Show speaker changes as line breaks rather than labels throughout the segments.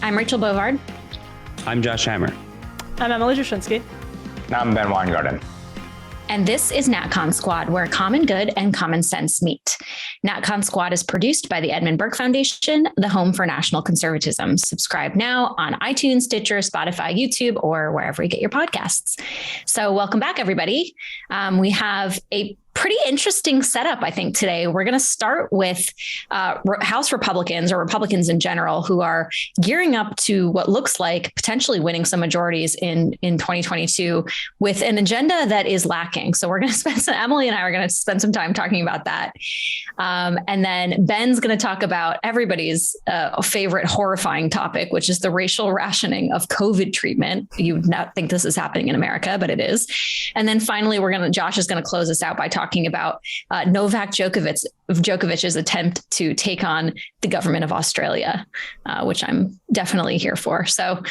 I'm Rachel Bovard.
I'm Josh Hammer.
I'm Emily Jashinsky.
I'm Ben Weingarten.
And this is NatCon Squad, where common good and common sense meet. NatCon Squad is produced by the Edmund Burke Foundation, the home for national conservatism. Subscribe now on iTunes, Stitcher, Spotify, YouTube, or wherever you get your podcasts. So welcome back, everybody. We have a pretty interesting setup, I think, today. We're going to start with House Republicans, or Republicans in general, who are gearing up to what looks like potentially winning some majorities in 2022 with an agenda that is lacking. So we're going to Emily and I are going to spend some time talking about that. And then Ben's going to talk about everybody's favorite horrifying topic, which is the racial rationing of COVID treatment. You would not think this is happening in America, but it is. And then finally, Josh is going to close us out by talking about Novak Djokovic's attempt to take on the government of Australia, which I'm definitely here for. So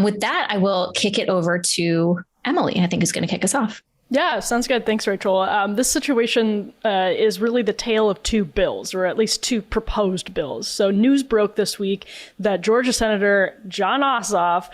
with that, I will kick it over to Emily, I think is going to kick us off.
Yeah, sounds good. Thanks, Rachel. This situation is really the tale of two bills, or at least two proposed bills. So news broke this week that Georgia Senator Jon Ossoff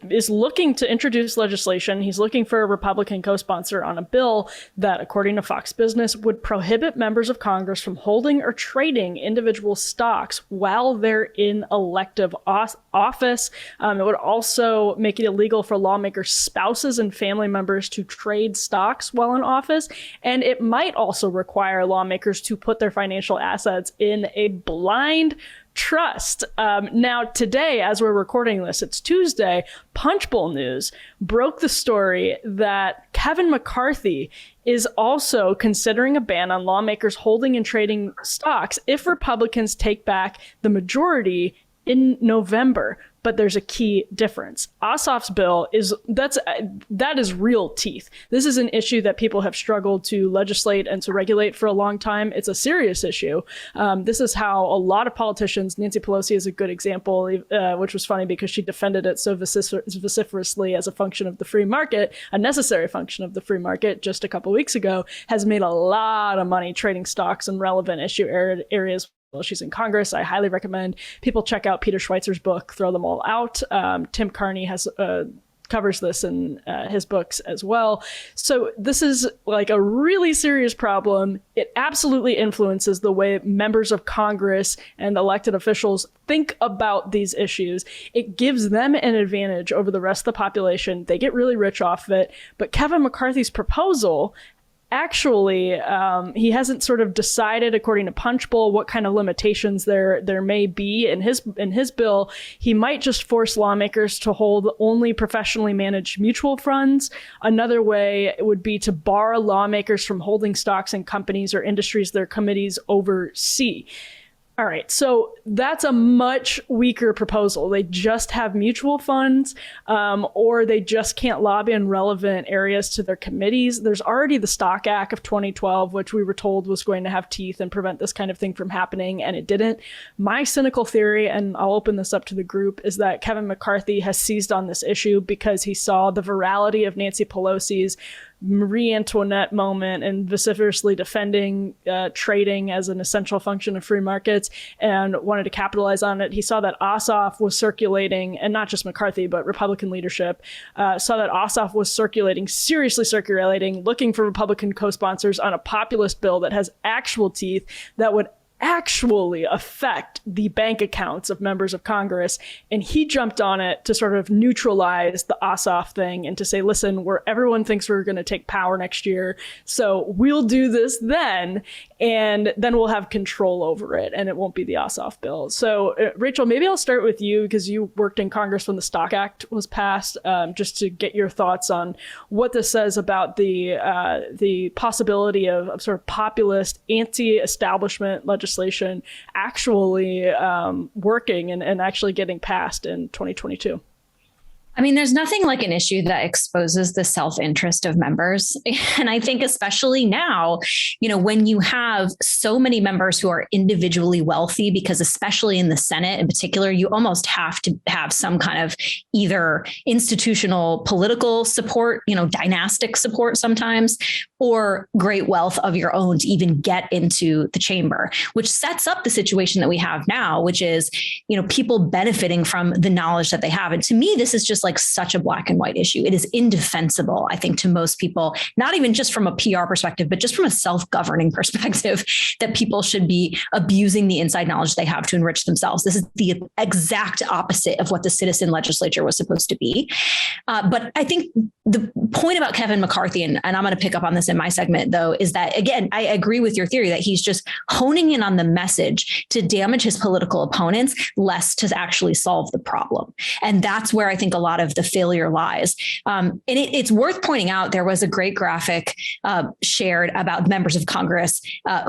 is looking to introduce legislation. He's looking for a Republican co-sponsor on a bill that, according to Fox Business, would prohibit members of Congress from holding or trading individual stocks while they're in elective office. It would also make it illegal for lawmakers' spouses and family members to trade stocks while in office. And it might also require lawmakers to put their financial assets in a blind trust. Now, today, as we're recording this, it's Tuesday, Punchbowl News broke the story that Kevin McCarthy is also considering a ban on lawmakers holding and trading stocks if Republicans take back the majority in November. But there's a key difference. Ossoff's bill that is real teeth. This is an issue that people have struggled to legislate and to regulate for a long time. It's a serious issue. This is how a lot of politicians, Nancy Pelosi is a good example, which was funny because she defended it so vociferously as a function of the free market, a necessary function of the free market just a couple weeks ago, has made a lot of money trading stocks in relevant issue areas. Well, she's in Congress. I highly recommend people check out Peter Schweizer's book, Throw Them All Out. Tim Carney covers this in his books as well. So this is like a really serious problem. It absolutely influences the way members of Congress and elected officials think about these issues. It gives them an advantage over the rest of the population. They get really rich off of it. But Kevin McCarthy's proposal, actually, he hasn't sort of decided, according to Punchbowl, what kind of limitations there may be in his bill. He might just force lawmakers to hold only professionally managed mutual funds. Another way would be to bar lawmakers from holding stocks in companies or industries their committees oversee. All right, so that's a much weaker proposal. They just have mutual funds, or they just can't lobby in relevant areas to their committees. There's already the Stock Act of 2012, which we were told was going to have teeth and prevent this kind of thing from happening, and it didn't. My cynical theory, and I'll open this up to the group, is that Kevin McCarthy has seized on this issue because he saw the virality of Nancy Pelosi's Marie Antoinette moment and vociferously defending trading as an essential function of free markets and wanted to capitalize on it. He saw that Ossoff was circulating, and not just McCarthy, but Republican leadership, saw that Ossoff was seriously circulating, looking for Republican co-sponsors on a populist bill that has actual teeth that would actually affect the bank accounts of members of Congress. And he jumped on it to sort of neutralize the Ossoff thing and to say, listen, everyone thinks we're going to take power next year, so we'll do this then, and then we'll have control over it, and it won't be the Ossoff bill. So Rachel, maybe I'll start with you because you worked in Congress when the Stock Act was passed, just to get your thoughts on what this says about the possibility of sort of populist anti-establishment legislation actually working and actually getting passed in 2022.
I mean, there's nothing like an issue that exposes the self-interest of members. And I think especially now, when you have so many members who are individually wealthy, because especially in the Senate in particular, you almost have to have some kind of either institutional political support, dynastic support sometimes, or great wealth of your own to even get into the chamber, which sets up the situation that we have now, which is, people benefiting from the knowledge that they have. And to me, this is just like such a black and white issue. It is indefensible, I think, to most people, not even just from a PR perspective, but just from a self-governing perspective, that people should be abusing the inside knowledge they have to enrich themselves. This is the exact opposite of what the citizen legislature was supposed to be. But I think the point about Kevin McCarthy, and I'm going to pick up on this in my segment, though, is that, again, I agree with your theory that he's just honing in on the message to damage his political opponents, less to actually solve the problem. And that's where I think a lot of the failure lies. And it's worth pointing out, there was a great graphic shared about members of Congress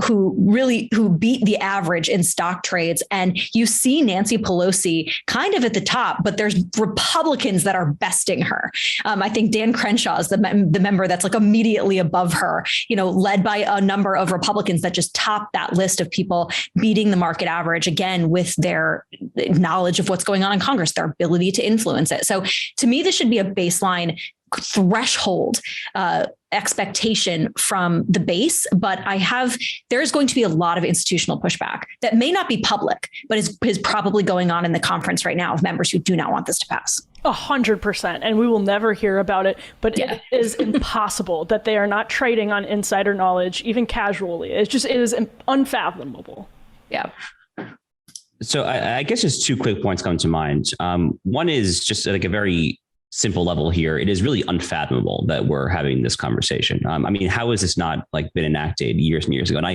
who beat the average in stock trades. And you see Nancy Pelosi kind of at the top, but there's Republicans that are besting her. I think Dan Crenshaw is the member that's like immediately above her, led by a number of Republicans that just top that list of people beating the market average, again, with their knowledge of what's going on in Congress, their ability to influence it. So to me, this should be a baseline threshold expectation from the base, but there's going to be a lot of institutional pushback that may not be public, but is probably going on in the conference right now of members who do not want this to pass.
100%. And we will never hear about it, but It is impossible that they are not trading on insider knowledge, even casually. It is unfathomable.
Yeah.
So I guess just two quick points come to mind. One is just like a very simple level here. It is really unfathomable that we're having this conversation. I mean, how has this not been enacted years and years ago? And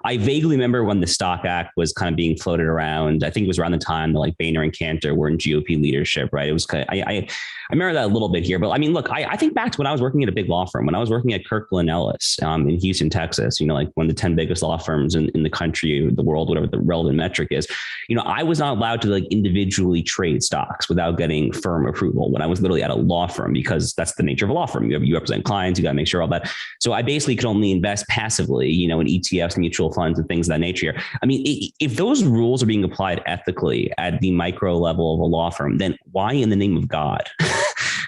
I vaguely remember when the Stock Act was kind of being floated around. I think it was around the time that Boehner and Cantor were in GOP leadership, right? It was I remember that a little bit here, but I mean, look, I think back to when I was working at a big law firm, when I was working at Kirkland Ellis in Houston, Texas, one of the 10 biggest law firms in the country, the world, whatever the relevant metric is. I was not allowed to individually trade stocks without getting firm approval when I was literally at a law firm, because that's the nature of a law firm. You represent clients, you got to make sure all that. So I basically could only invest passively, in ETFs, mutual funds, and things of that nature. I mean, if those rules are being applied ethically at the micro level of a law firm, then why in the name of God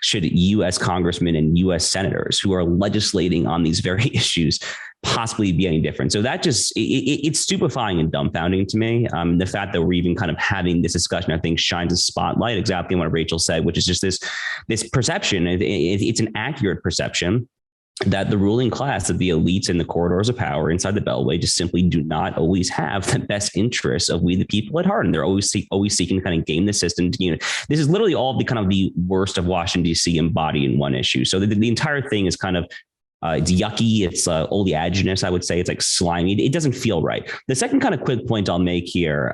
should U.S. congressmen and U.S. senators who are legislating on these very issues possibly be any different? So that just, it's stupefying and dumbfounding to me. The fact that we're even kind of having this discussion, I think, shines a spotlight exactly on what Rachel said, which is just this perception. It's an accurate perception that the ruling class, of the elites in the corridors of power inside the Beltway, just simply do not always have the best interests of we the people at heart, and they're always seeking to kind of game the system. This is literally all the kind of the worst of Washington D.C. embodied in one issue. So the entire thing is kind of it's yucky. It's oleaginous, I would say. It's slimy. It doesn't feel right. The second kind of quick point I'll make here,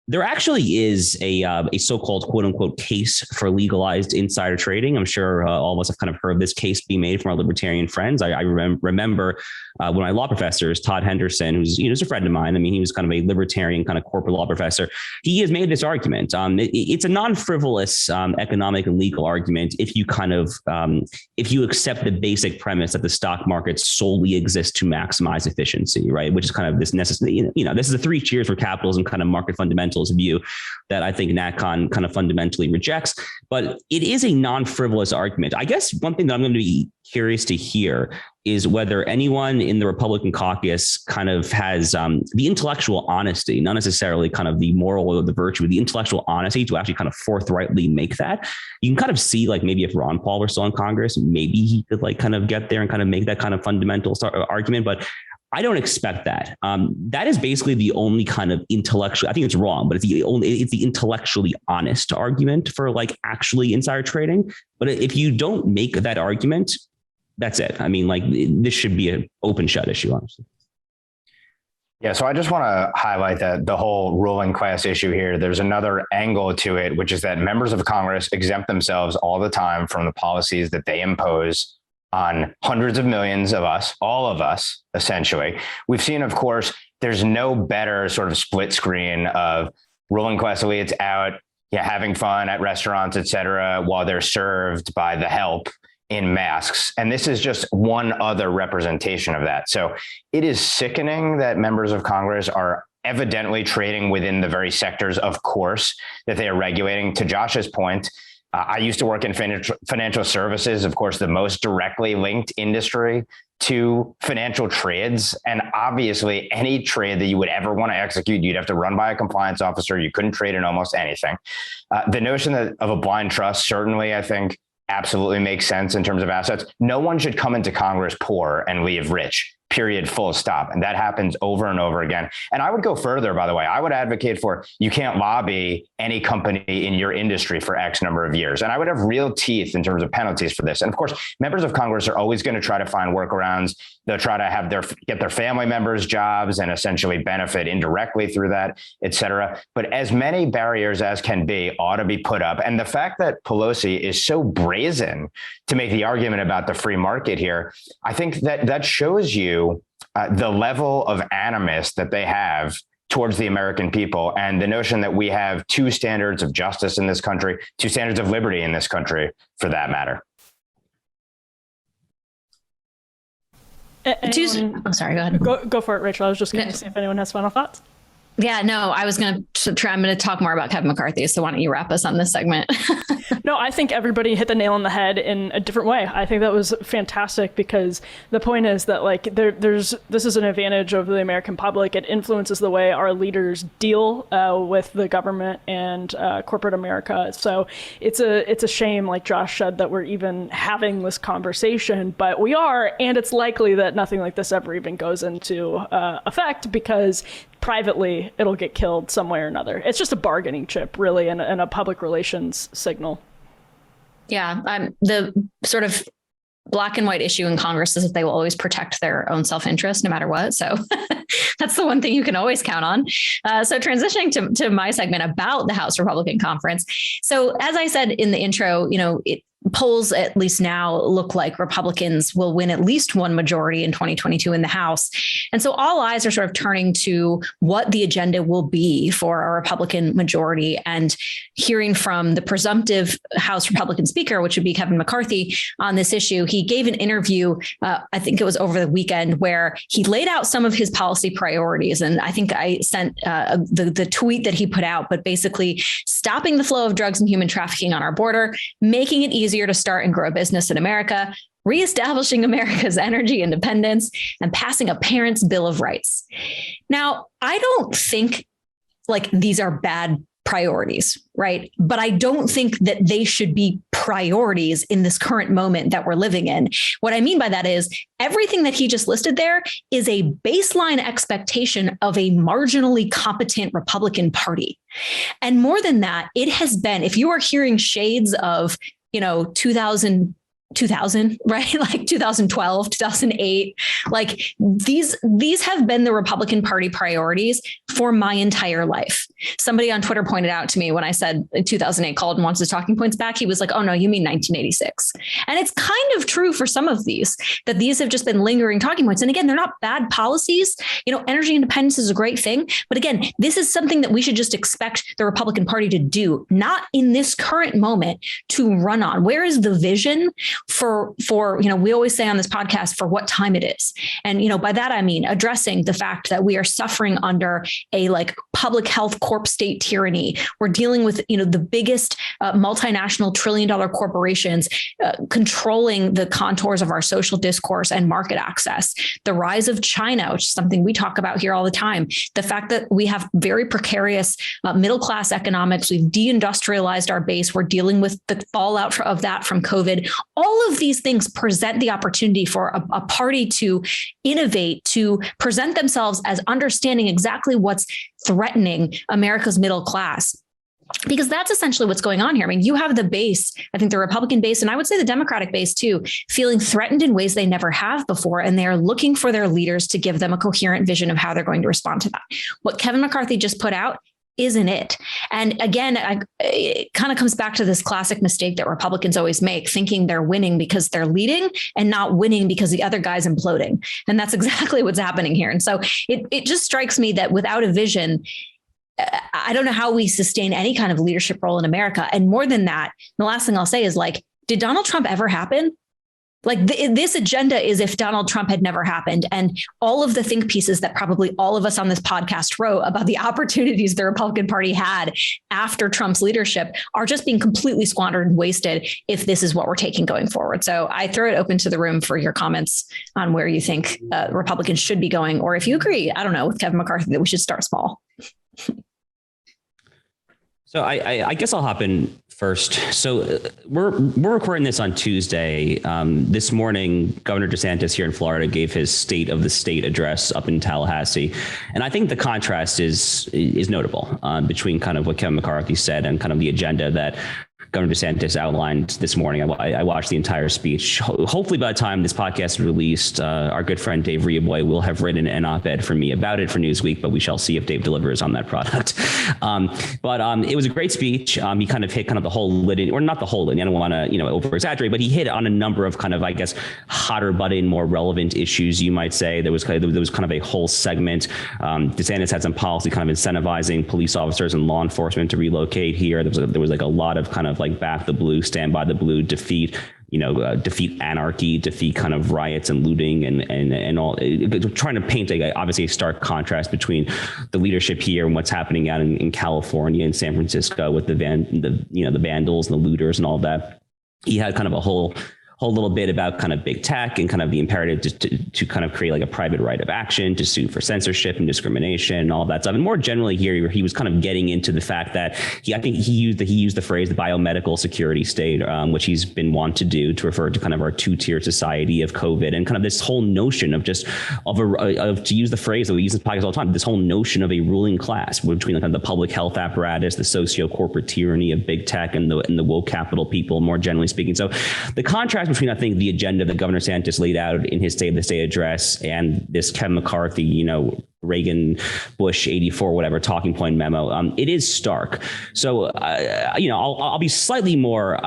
there actually is a so-called quote unquote case for legalized insider trading. I'm sure all of us have kind of heard this case being made from our libertarian friends. I remember one of my law professors, Todd Henderson, who's a friend of mine. I mean, he was kind of a libertarian kind of corporate law professor. He has made this argument. It's a non-frivolous economic and legal argument if you accept the basic premise that the stock market solely exists to maximize efficiency, right? Which is kind of this necessary. This is a three cheers for capitalism kind of market fundamentals view that I think NatCon kind of fundamentally rejects, but it is a non-frivolous argument. I guess one thing that I'm going to be curious to hear is whether anyone in the Republican caucus kind of has the intellectual honesty, not necessarily kind of the moral or the virtue, but the intellectual honesty to actually kind of forthrightly make that. You can kind of see maybe if Ron Paul were still in Congress, maybe he could kind of get there and kind of make that kind of fundamental argument, but I don't expect that. That is basically the only kind of intellectual, I think it's wrong, but it's the intellectually honest argument for actually insider trading. But if you don't make that argument, that's it. I mean, this should be an open shut issue, honestly.
Yeah, so I just want to highlight that the whole ruling class issue here, there's another angle to it, which is that members of Congress exempt themselves all the time from the policies that they impose on hundreds of millions of us, all of us, essentially. We've seen, of course, there's no better sort of split screen of ruling class elites out having fun at restaurants, et cetera, while they're served by the help in masks. And this is just one other representation of that. So it is sickening that members of Congress are evidently trading within the very sectors, of course, that they are regulating. To Josh's point, I used to work in financial services, of course, the most directly linked industry to financial trades. And obviously, any trade that you would ever want to execute, you'd have to run by a compliance officer. You couldn't trade in almost anything. The notion of a blind trust, certainly, I think, absolutely makes sense in terms of assets. No one should come into Congress poor and leave rich. Period, full stop. And that happens over and over again. And I would go further, by the way. I would advocate for you can't lobby any company in your industry for X number of years. And I would have real teeth in terms of penalties for this. And of course, members of Congress are always going to try to find workarounds. They'll try to get their family members jobs and essentially benefit indirectly through that, et cetera. But as many barriers as can be ought to be put up. And the fact that Pelosi is so brazen to make the argument about the free market here, I think that shows you the level of animus that they have towards the American people, and the notion that we have two standards of justice in this country, two standards of liberty in this country, for that matter.
I'm sorry, go ahead.
Go for it, Rachel. I was just going to see if anyone has final thoughts.
Yeah, no, I'm going to talk more about Kevin McCarthy. So why don't you wrap us on this segment?
No, I think everybody hit the nail on the head in a different way. I think that was fantastic, because the point is that this is an advantage of the American public. It influences the way our leaders deal with the government and corporate America. So it's a shame, like Josh said, that we're even having this conversation, but we are, and it's likely that nothing like this ever even goes into effect, because privately it'll get killed some way or another. It's just a bargaining chip, really, and a public relations signal.
Yeah, the sort of black and white issue in Congress is that they will always protect their own self-interest no matter what. So that's the one thing you can always count on. So transitioning to my segment about the House Republican Conference. So as I said in the intro, polls at least now look like Republicans will win at least one majority in 2022 in the House. And so all eyes are sort of turning to what the agenda will be for a Republican majority, and hearing from the presumptive House Republican Speaker, which would be Kevin McCarthy, on this issue. He gave an interview, I think it was over the weekend, where he laid out some of his policy priorities. And I think I sent the tweet that he put out, but basically stopping the flow of drugs and human trafficking on our border, making it easier to start and grow a business in America, reestablishing America's energy independence, and passing a parent's Bill of Rights. Now, I don't think these are bad priorities, right? But I don't think that they should be priorities in this current moment that we're living in. What I mean by that is everything that he just listed there is a baseline expectation of a marginally competent Republican Party. And more than that, it has been, if you are hearing shades of 2000, right? 2012, 2008, these have been the Republican Party priorities for my entire life. Somebody on Twitter pointed out to me when I said 2008 called and wants his talking points back, he was like, oh no, you mean 1986. And it's kind of true for some of these, that these have just been lingering talking points. And again, they're not bad policies. Energy independence is a great thing. But again, this is something that we should just expect the Republican Party to do, not in this current moment to run on. Where is the vision for we always say on this podcast, for what time it is. And, by that, I mean addressing the fact that we are suffering under a public health corp state tyranny. We're dealing with, the biggest multinational $1 trillion corporations controlling the contours of our social discourse and market access. The rise of China, which is something we talk about here all the time. The fact that we have very precarious middle class economics. We've deindustrialized our base. We're dealing with the fallout of that from COVID. All of these things present the opportunity for a party to innovate, to present themselves as understanding exactly what's threatening America's middle class. Because that's essentially what's going on here. I mean, you have the base, I think the Republican base, and I would say the Democratic base too, feeling threatened in ways they never have before. And they are looking for their leaders to give them a coherent vision of how they're going to respond to that. What Kevin McCarthy just put out isn't it? And again, it kind of comes back to this classic mistake that Republicans always make, thinking they're winning because they're leading and not winning because the other guy's imploding. And that's exactly what's happening here. And so it just strikes me that without a vision, I don't know how we sustain any kind of leadership role in America. And more than that, the last thing I'll say is like, did Donald Trump ever happen? Like this agenda is if Donald Trump had never happened. And all of the think pieces that probably all of us on this podcast wrote about the opportunities the Republican Party had after Trump's leadership are just being completely squandered and wasted if this is what we're taking going forward. So I throw it open to the room for your comments on where you think Republicans should be going, or if you agree, I don't know, with Kevin McCarthy that we should start small.
So I guess I'll hop in first. So we're recording this on Tuesday. This morning, Governor DeSantis here in Florida gave his State of the State address up in Tallahassee, and I think the contrast is notable between kind of what Kevin McCarthy said and kind of the agenda that Governor DeSantis outlined this morning. I watched the entire speech. Hopefully by the time this podcast is released, our good friend Dave Riaboy will have written an op-ed for me about it for Newsweek, but we shall see if Dave delivers on that product. But it was a great speech. He kind of hit kind of the whole litany, or not the whole litany. I don't want to, over exaggerate, but he hit on a number of kind of, I guess, hotter button, more relevant issues, you might say. There was kind of a whole segment. DeSantis had some policy kind of incentivizing police officers and law enforcement to relocate here. There was like a lot of kind of like back the blue, stand by the blue, defeat anarchy, defeat kind of riots and looting and all, trying to paint obviously a stark contrast between the leadership here and what's happening out in California and San Francisco with the vandals and the looters and all that. He had kind of a whole little bit about kind of big tech and kind of the imperative to kind of create like a private right of action to sue for censorship and discrimination and all that stuff. And more generally here, he was kind of getting into the fact that I think he used the phrase the biomedical security state, which he's been wont to do to refer to kind of our two-tier society of COVID and kind of this whole notion of to use the phrase that we use in podcasts all the time, this whole notion of a ruling class between kind of the public health apparatus, the socio-corporate tyranny of big tech and the woke capital people, more generally speaking. So the contrast between, I think, the agenda that Governor DeSantis laid out in his State of the State address and this Kevin McCarthy, Reagan, Bush, 84, whatever talking point memo, it is stark. So, I'll be slightly more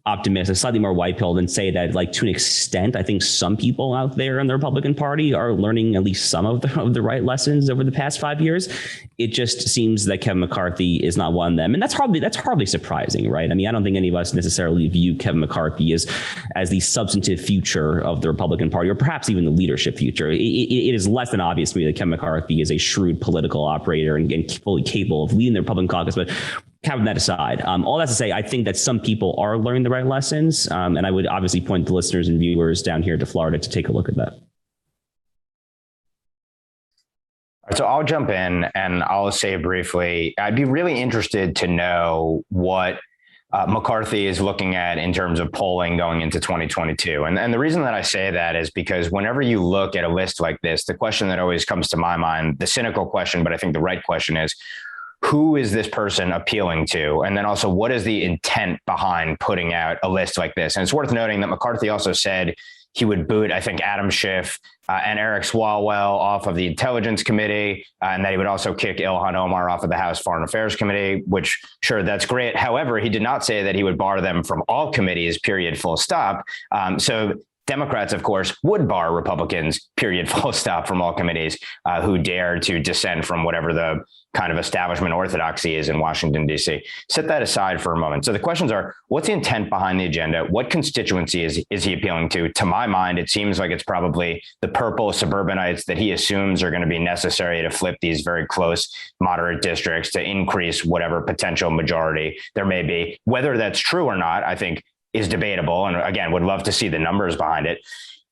optimistic, slightly more white-pilled and say that, like, to an extent, I think some people out there in the Republican Party are learning at least some of the right lessons over the past 5 years. It just seems that Kevin McCarthy is not one of them. And that's hardly surprising, right? I mean, I don't think any of us necessarily view Kevin McCarthy as the substantive future of the Republican Party, or perhaps even the leadership future. It is less than obvious to me that Kevin McCarthy is a shrewd political operator and fully capable of leading the Republican caucus. But having that aside, all that to say, I think that some people are learning the right lessons. And I would obviously point the listeners and viewers down here to Florida to take a look at that.
So I'll jump in and I'll say briefly, I'd be really interested to know what McCarthy is looking at in terms of polling going into 2022. And the reason that I say that is because whenever you look at a list like this, the question that always comes to my mind, the cynical question, but I think the right question is, who is this person appealing to? And then also, what is the intent behind putting out a list like this? And it's worth noting that McCarthy also said he would boot, I think, Adam Schiff and Eric Swalwell off of the Intelligence Committee, and that he would also kick Ilhan Omar off of the House Foreign Affairs Committee, which, sure, that's great. However, he did not say that he would bar them from all committees, period, full stop. So Democrats, of course, would bar Republicans, period, full stop, from all committees who dare to dissent from whatever the kind of establishment orthodoxy is in Washington, D.C. Set that aside for a moment. So the questions are, what's the intent behind the agenda? What constituency is he appealing to? To my mind, it seems like it's probably the purple suburbanites that he assumes are going to be necessary to flip these very close moderate districts to increase whatever potential majority there may be. Whether that's true or not, I think, is debatable. And again, would love to see the numbers behind it.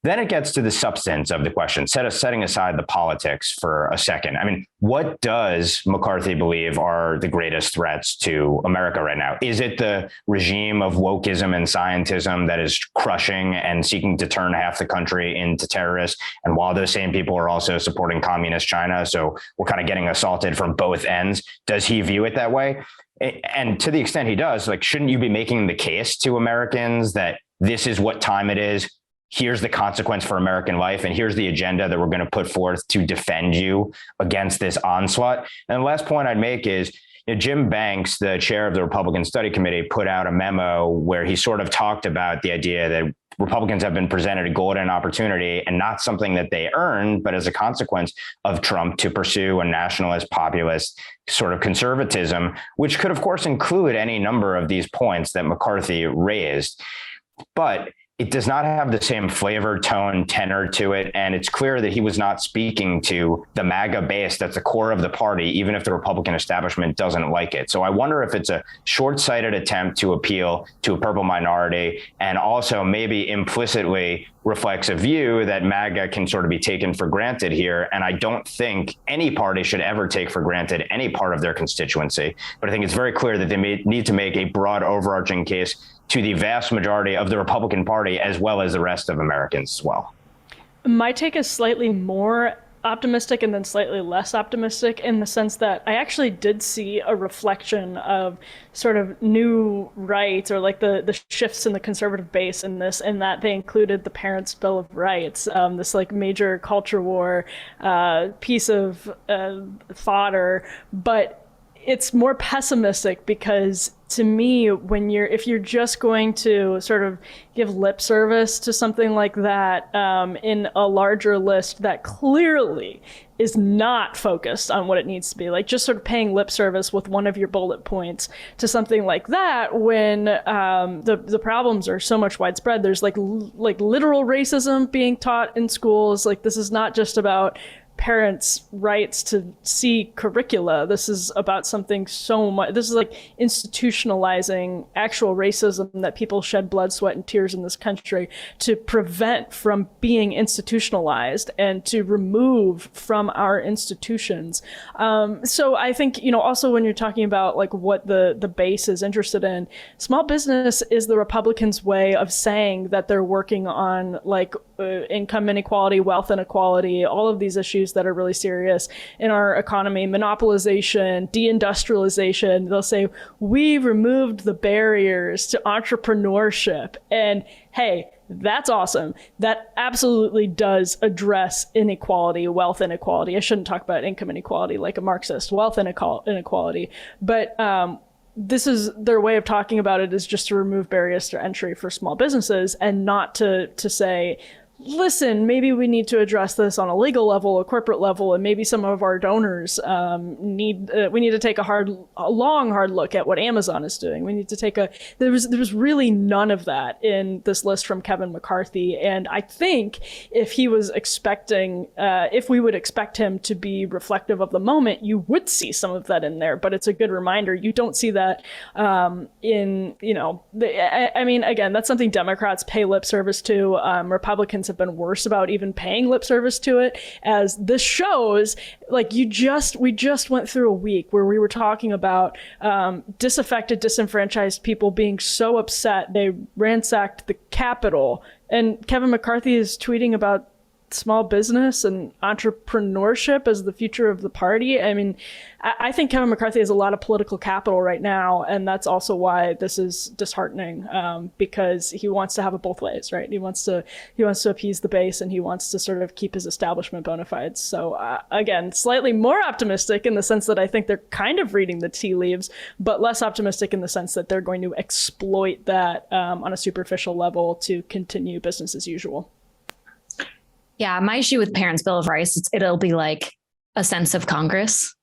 Then it gets to the substance of the question, setting aside the politics for a second. I mean, what does McCarthy believe are the greatest threats to America right now? Is it the regime of wokeism and scientism that is crushing and seeking to turn half the country into terrorists? And while those same people are also supporting communist China, so we're kind of getting assaulted from both ends. Does he view it that way? And to the extent he does, like, shouldn't you be making the case to Americans that this is what time it is? Here's the consequence for American life, and here's the agenda that we're going to put forth to defend you against this onslaught. And the last point I'd make is, Jim Banks, the chair of the Republican Study Committee, put out a memo where he sort of talked about the idea that Republicans have been presented a golden opportunity, and not something that they earned, but as a consequence of Trump, to pursue a nationalist, populist sort of conservatism, which could, of course, include any number of these points that McCarthy raised. But it does not have the same flavor, tone, tenor to it. And it's clear that he was not speaking to the MAGA base that's the core of the party, even if the Republican establishment doesn't like it. So I wonder if it's a short-sighted attempt to appeal to a purple minority, and also maybe implicitly reflects a view that MAGA can sort of be taken for granted here. And I don't think any party should ever take for granted any part of their constituency. But I think it's very clear that they need to make a broad, overarching case to the vast majority of the Republican Party, as well as the rest of Americans as well.
My take is slightly more optimistic and then slightly less optimistic, in the sense that I actually did see a reflection of sort of new rights, or like the shifts in the conservative base in this, in that they included the Parents' Bill of Rights, this like major culture war piece of fodder. But it's more pessimistic, because to me, if you're just going to sort of give lip service to something like that in a larger list that clearly is not focused on what it needs to be, like just sort of paying lip service with one of your bullet points to something like that, when the problems are so much widespread. There's like literal racism being taught in schools. Like, this is not just about parents' rights to see curricula. This is about something so much. This is like institutionalizing actual racism that people shed blood, sweat, and tears in this country to prevent from being institutionalized and to remove from our institutions. So I think, also when you're talking about like what the base is interested in, small business is the Republicans' way of saying that they're working on like income inequality, wealth inequality, all of these issues that are really serious in our economy, monopolization, deindustrialization. They'll say, we removed the barriers to entrepreneurship. And hey, that's awesome. That absolutely does address inequality, wealth inequality. I shouldn't talk about income inequality like a Marxist, wealth inequality. But this is their way of talking about it, is just to remove barriers to entry for small businesses, and not to say, listen, maybe we need to address this on a legal level, a corporate level, and maybe some of our donors we need to take a long, hard look at what Amazon is doing. We need to take there was really none of that in this list from Kevin McCarthy. And I think if we would expect him to be reflective of the moment, you would see some of that in there. But it's a good reminder. You don't see that again, that's something Democrats pay lip service to. Republicans have been worse about even paying lip service to it, as this shows. Like, we just went through a week where we were talking about disaffected, disenfranchised people being so upset they ransacked the Capitol, and Kevin McCarthy is tweeting about small business and entrepreneurship as the future of the party. I mean, I think Kevin McCarthy has a lot of political capital right now, and that's also why this is disheartening, because he wants to have it both ways, right? He wants to appease the base, and he wants to sort of keep his establishment bona fides. So again, slightly more optimistic in the sense that I think they're kind of reading the tea leaves, but less optimistic in the sense that they're going to exploit that on a superficial level to continue business as usual.
Yeah, my issue with Parents' Bill of Rights, it'll be like a sense of Congress.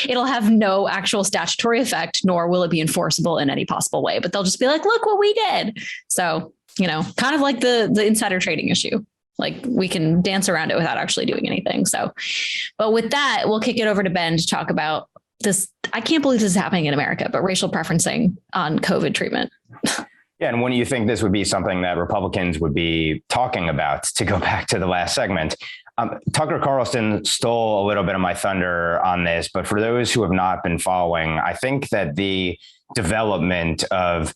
It'll have no actual statutory effect, nor will it be enforceable in any possible way. But they'll just be like, look what we did. So, kind of like the insider trading issue. Like, we can dance around it without actually doing anything. So, but with that, we'll kick it over to Ben to talk about this. I can't believe this is happening in America, but racial preferencing on COVID treatment.
Yeah, and when do you think this would be something that Republicans would be talking about, to go back to the last segment? Tucker Carlson stole a little bit of my thunder on this, but for those who have not been following, I think that the development of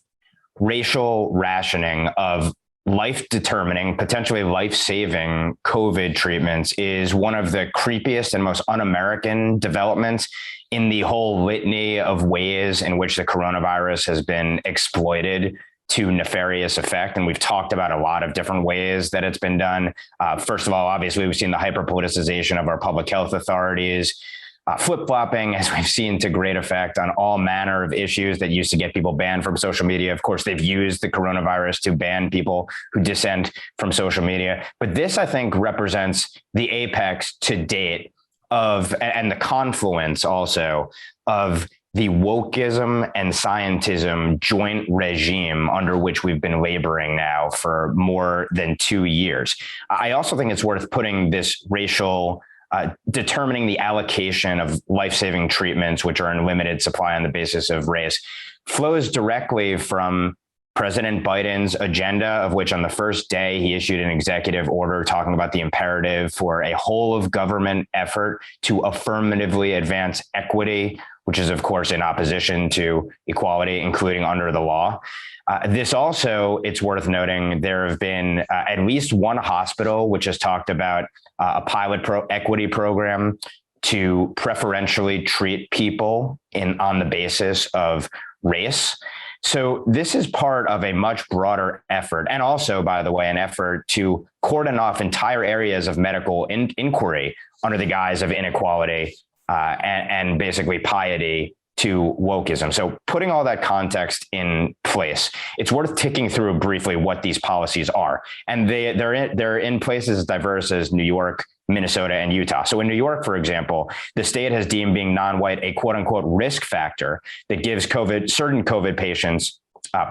racial rationing of life-determining, potentially life-saving COVID treatments is one of the creepiest and most un-American developments in the whole litany of ways in which the coronavirus has been exploited to nefarious effect. And we've talked about a lot of different ways that it's been done. First of all, obviously, we've seen the hyper-politicization of our public health authorities. flip-flopping, as we've seen to great effect on all manner of issues that used to get people banned from social media. Of course, they've used the coronavirus to ban people who dissent from social media. But this, I think, represents the apex to date of, and the confluence also of the wokeism and scientism joint regime under which we've been laboring now for more than 2 years. I also think it's worth putting this racial determining the allocation of life-saving treatments, which are in limited supply on the basis of race, flows directly from President Biden's agenda, of which on the first day he issued an executive order talking about the imperative for a whole of government effort to affirmatively advance equity, which is, of course, in opposition to equality, including under the law. This also, it's worth noting, there have been at least one hospital which has talked about a pilot equity program to preferentially treat people on the basis of race. So this is part of a much broader effort, and also, by the way, an effort to cordon off entire areas of medical inquiry under the guise of inequality and basically piety to wokeism. So putting all that context in place, it's worth ticking through briefly what these policies are. And they're in places as diverse as New York, Minnesota, and Utah. So in New York, for example, the state has deemed being non-white a quote unquote risk factor that gives certain COVID patients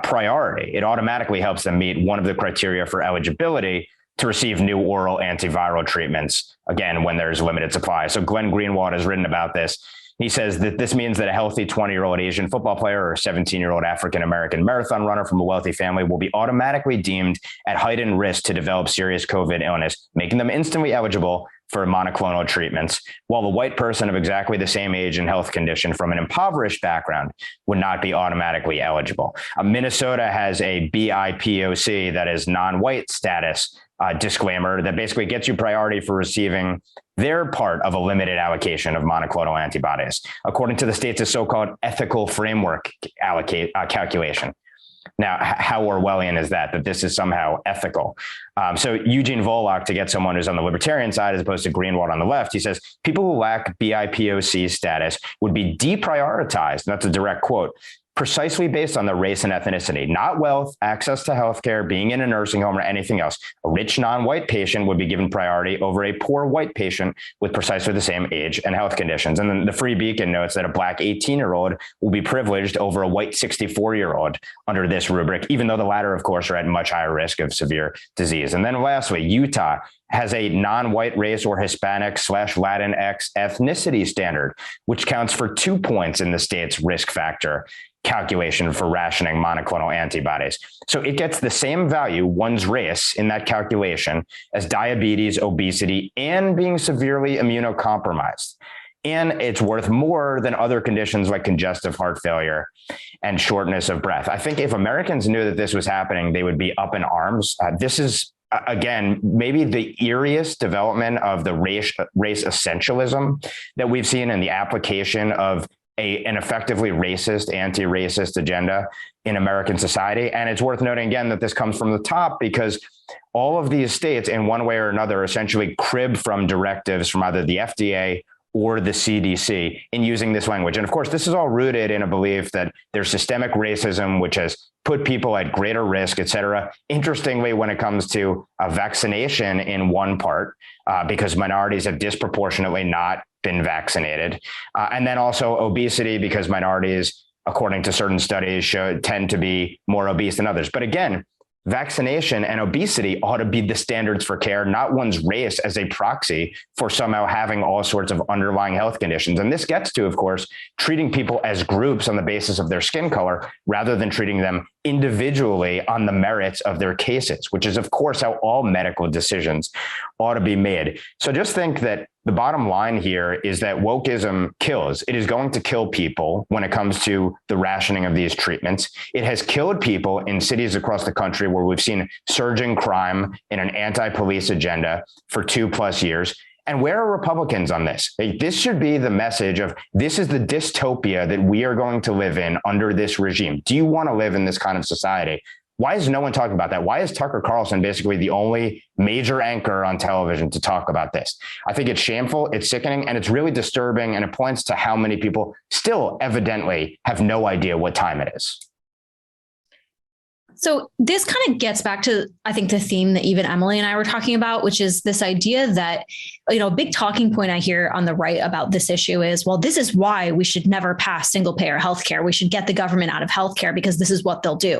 priority. It automatically helps them meet one of the criteria for eligibility to receive new oral antiviral treatments, again, when there's limited supply. So Glenn Greenwald has written about this. He says that this means that a healthy 20-year-old Asian football player or a 17-year-old African-American marathon runner from a wealthy family will be automatically deemed at heightened risk to develop serious COVID illness, making them instantly eligible for monoclonal treatments, while the white person of exactly the same age and health condition from an impoverished background would not be automatically eligible. Minnesota has a BIPOC, that is non-white status disclaimer, that basically gets you priority for receiving their part of a limited allocation of monoclonal antibodies, according to the state's so-called ethical framework calculation. Now, how Orwellian is that this is somehow ethical? So Eugene Volokh, to get someone who's on the libertarian side as opposed to Greenwald on the left, he says people who lack BIPOC status would be deprioritized, and that's a direct quote, precisely based on their race and ethnicity, not wealth, access to healthcare, being in a nursing home, or anything else. A rich non-white patient would be given priority over a poor white patient with precisely the same age and health conditions. And then the Free Beacon notes that a black 18-year-old will be privileged over a white 64-year-old under this rubric, even though the latter, of course, are at much higher risk of severe disease. And then lastly, Utah has a non-white race or Hispanic/Latinx ethnicity standard, which counts for 2 points in the state's risk factor calculation for rationing monoclonal antibodies. So it gets the same value, one's race, in that calculation as diabetes, obesity, and being severely immunocompromised. And it's worth more than other conditions like congestive heart failure and shortness of breath. I think if Americans knew that this was happening, they would be up in arms. This is, again, maybe the eeriest development of the race essentialism that we've seen in the application of an effectively racist, anti-racist agenda in American society. And it's worth noting again that this comes from the top because all of these states in one way or another essentially crib from directives from either the FDA or the CDC in using this language. And of course, this is all rooted in a belief that there's systemic racism, which has put people at greater risk, et cetera. Interestingly, when it comes to vaccination in one part, because minorities have disproportionately not been vaccinated. And then also obesity, because minorities, according to certain studies, tend to be more obese than others. But again, vaccination and obesity ought to be the standards for care, not one's race as a proxy for somehow having all sorts of underlying health conditions. And this gets to, of course, treating people as groups on the basis of their skin color, rather than treating them individually on the merits of their cases, which is, of course, how all medical decisions ought to be made. So just think that the bottom line here is that wokeism kills. It is going to kill people when it comes to the rationing of these treatments. It has killed people in cities across the country where we've seen surging crime in an anti-police agenda for 2+ years. And where are Republicans on this? This should be the message of this is the dystopia that we are going to live in under this regime. Do you want to live in this kind of society? Why is no one talking about that? Why is Tucker Carlson basically the only major anchor on television to talk about this? I think it's shameful, it's sickening, and it's really disturbing, and it points to how many people still evidently have no idea what time it is.
So this kind of gets back to, I think, the theme that even Emily and I were talking about, which is this idea that, a big talking point I hear on the right about this issue is, well, this is why we should never pass single payer healthcare. We should get the government out of healthcare because this is what they'll do.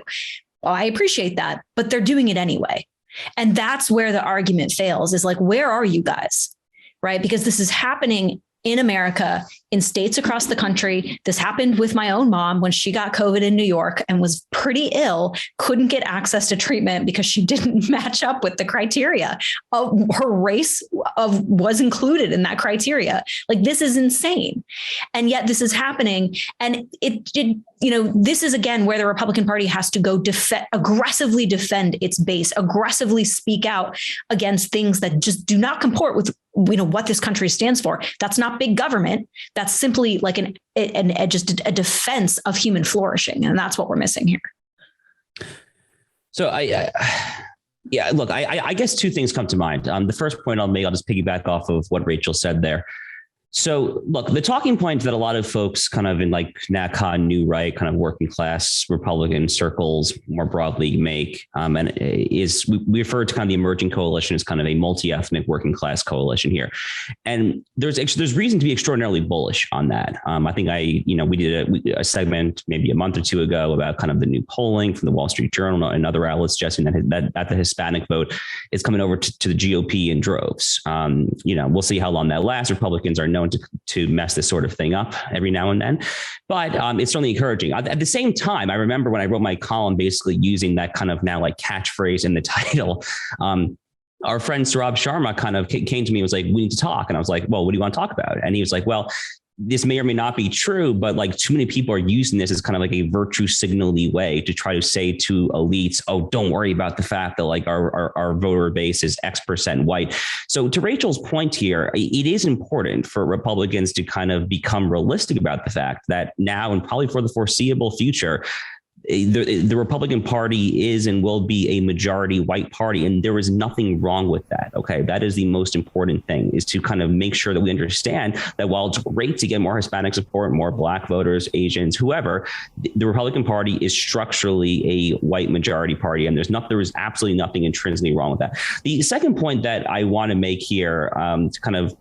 Well, I appreciate that, but they're doing it anyway. And that's where the argument fails, is like, where are you guys? Right? Because this is happening in America, in states across the country. This happened with my own mom when she got COVID in New York and was pretty ill, couldn't get access to treatment because she didn't match up with the criteria. Her race was included in that criteria. Like, this is insane. And yet this is happening. And this is, again, where the Republican Party has to go aggressively defend its base, aggressively speak out against things that just do not comport with what this country stands for. That's not big government. That's simply like just a defense of human flourishing. And that's what we're missing here.
So I guess two things come to mind. The first point I'll just piggyback off of what Rachel said there. So look, the talking point that a lot of folks kind of in like NatCon, new right, kind of working class Republican circles more broadly make, and is we refer to kind of the emerging coalition as kind of a multi-ethnic working class coalition here. And there's reason to be extraordinarily bullish on that. I think we did a segment maybe a month or two ago about kind of the new polling from the Wall Street Journal and other outlets suggesting that the Hispanic vote is coming over to the GOP in droves. We'll see how long that lasts. Republicans are known to mess this sort of thing up every now and then, but it's certainly encouraging. At the same time, I remember when I wrote my column, basically using that kind of now like catchphrase in the title. Our friend Saurabh Sharma kind of came to me and was like, "We need to talk." And I was like, "Well, what do you want to talk about?" And he was like, "Well, this may or may not be true, but like too many people are using this as kind of like a virtue signal-y way to try to say to elites, oh, don't worry about the fact that like our voter base is X% white." So to Rachel's point here, it is important for Republicans to kind of become realistic about the fact that now and probably for the foreseeable future, the Republican Party is and will be a majority white party, and there is nothing wrong with that. Okay, that is the most important thing, is to kind of make sure that we understand that while it's great to get more Hispanic support, more Black voters, Asians, whoever, the Republican Party is structurally a white majority party, and there is absolutely nothing intrinsically wrong with that. The second point that I want to make here, to kind of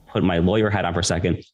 put my lawyer hat on for a second,